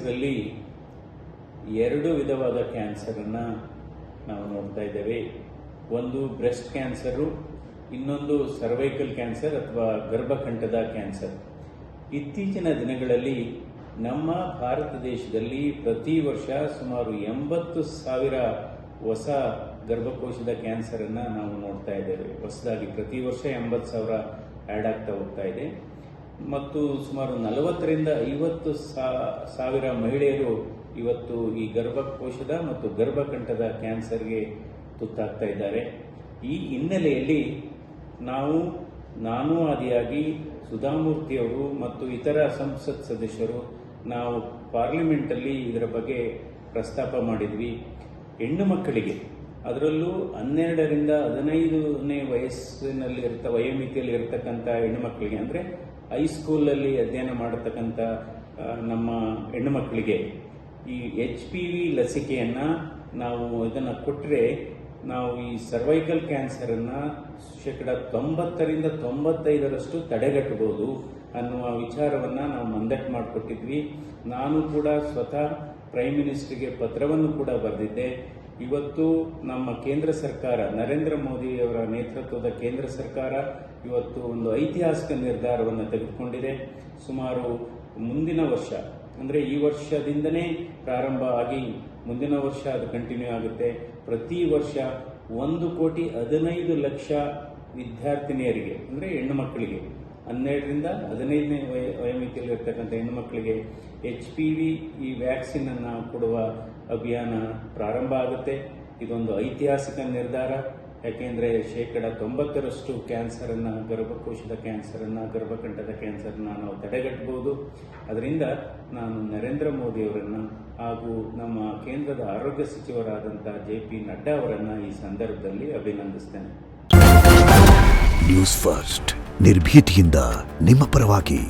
ಕ್ಯಾನ್ಸರಲ್ಲಿ ಎರಡು ವಿಧವಾದ ಕ್ಯಾನ್ಸರನ್ನು ನಾವು ನೋಡ್ತಾ ಇದ್ದೇವೆ. ಒಂದು ಬ್ರೆಸ್ಟ್ ಕ್ಯಾನ್ಸರು, ಇನ್ನೊಂದು ಸರ್ವೈಕಲ್ ಕ್ಯಾನ್ಸರ್ ಅಥವಾ ಗರ್ಭಕಂಠದ ಕ್ಯಾನ್ಸರ್. ಇತ್ತೀಚಿನ ದಿನಗಳಲ್ಲಿ ನಮ್ಮ ಭಾರತ ದೇಶದಲ್ಲಿ ಪ್ರತಿ ವರ್ಷ ಸುಮಾರು 80,000 ಹೊಸ ಗರ್ಭಕೋಶದ ಕ್ಯಾನ್ಸರನ್ನು ನಾವು ನೋಡ್ತಾ ಇದ್ದೇವೆ. ಹೊಸದಾಗಿ ಪ್ರತಿ ವರ್ಷ 80,000 ಆ್ಯಡ್ ಆಗ್ತಾ ಹೋಗ್ತಾ ಇದೆ. ಮತ್ತು ಸುಮಾರು 40,000 to 50,000 ಮಹಿಳೆಯರು ಇವತ್ತು ಈ ಗರ್ಭಕೋಶದ ಮತ್ತು ಗರ್ಭಕಂಠದ ಕ್ಯಾನ್ಸರ್ಗೆ ತುತ್ತಾಗ್ತಾ ಇದ್ದಾರೆ. ಈ ಹಿನ್ನೆಲೆಯಲ್ಲಿ ನಾನು ಆದಿಯಾಗಿ ಸುಧಾಮೂರ್ತಿಯವರು ಮತ್ತು ಇತರ ಸಂಸತ್ ಸದಸ್ಯರು ನಾವು ಪಾರ್ಲಿಮೆಂಟಲ್ಲಿ ಇದರ ಬಗ್ಗೆ ಪ್ರಸ್ತಾಪ ಮಾಡಿದ್ವಿ. ಹೆಣ್ಣು ಮಕ್ಕಳಿಗೆ, ಅದರಲ್ಲೂ 12ರಿಂದ 15ನೇ ವಯಸ್ಸಿನಲ್ಲಿ ವಯೋಮಿತಿಯಲ್ಲಿ ಇರತಕ್ಕಂಥ ಹೆಣ್ಣು ಮಕ್ಕಳಿಗೆ, ಅಂದರೆ ಹೈಸ್ಕೂಲಲ್ಲಿ ಅಧ್ಯಯನ ಮಾಡತಕ್ಕಂಥ ನಮ್ಮ ಹೆಣ್ಣು ಮಕ್ಕಳಿಗೆ ಈ HPV ಲಸಿಕೆಯನ್ನು ನಾವು ಇದನ್ನು ಕೊಟ್ಟರೆ ನಾವು ಈ ಸರ್ವೈಕಲ್ ಕ್ಯಾನ್ಸರನ್ನು 90ರಿಂದ 95% ತಡೆಗಟ್ಟಬಹುದು ಅನ್ನುವ ವಿಚಾರವನ್ನು ನಾವು ಮಂದಟ್ಟು ಮಾಡಿಕೊಟ್ಟಿದ್ವಿ. ನಾನು ಕೂಡ ಸ್ವತಃ ಪ್ರೈಮ್ ಮಿನಿಸ್ಟರ್ಗೆ ಪತ್ರವನ್ನು ಕೂಡ ಬರೆದಿದ್ದೆ. ಇವತ್ತು ನಮ್ಮ ಕೇಂದ್ರ ಸರ್ಕಾರ, ನರೇಂದ್ರ ಮೋದಿಯವರ ನೇತೃತ್ವದ ಕೇಂದ್ರ ಸರ್ಕಾರ ಇವತ್ತು ಒಂದು ಐತಿಹಾಸಿಕ ನಿರ್ಧಾರವನ್ನು ತೆಗೆದುಕೊಂಡಿದೆ. ಸುಮಾರು ಮುಂದಿನ ವರ್ಷ, ಅಂದರೆ ಈ ವರ್ಷದಿಂದನೇ ಪ್ರಾರಂಭ ಆಗಿ ಮುಂದಿನ ವರ್ಷ ಅದು ಕಂಟಿನ್ಯೂ ಆಗುತ್ತೆ. ಪ್ರತಿ ವರ್ಷ 1,15,00,000 ವಿದ್ಯಾರ್ಥಿನಿಯರಿಗೆ, ಅಂದರೆ ಹೆಣ್ಣು ಮಕ್ಕಳಿಗೆ, 12ರಿಂದ 15ನೇ ವಯೋಮಿತಿಯಲ್ಲಿ ಇರ್ತಕ್ಕಂಥ ಹೆಣ್ಣು ಮಕ್ಕಳಿಗೆ HPV ಈ ವ್ಯಾಕ್ಸಿನ್ ಅನ್ನು ಕೊಡುವ ಅಭಿಯಾನ ಪ್ರಾರಂಭ ಆಗುತ್ತೆ. ಇದೊಂದು ಐತಿಹಾಸಿಕ ನಿರ್ಧಾರ. ಯಾಕೆಂದರೆ 90% ಕ್ಯಾನ್ಸರನ್ನು, ಗರ್ಭಕೋಶದ ಕ್ಯಾನ್ಸರನ್ನು, ಗರ್ಭಕಂಠದ ಕ್ಯಾನ್ಸರನ್ನು ನಾವು ತಡೆಗಟ್ಟಬಹುದು. ಅದರಿಂದ ನಾನು ನರೇಂದ್ರ ಮೋದಿಯವರನ್ನು ಹಾಗೂ ನಮ್ಮ ಕೇಂದ್ರದ ಆರೋಗ್ಯ ಸಚಿವರಾದಂಥ JP ನಡ್ಡಾ ಅವರನ್ನು ಈ ಸಂದರ್ಭದಲ್ಲಿ ಅಭಿನಂದಿಸ್ತೇನೆ. ನ್ಯೂಸ್ ಫಸ್ಟ್, ನಿರ್ಭೀತಿಯಿಂದ ನಿಮ್ಮ ಪರವಾಗಿ.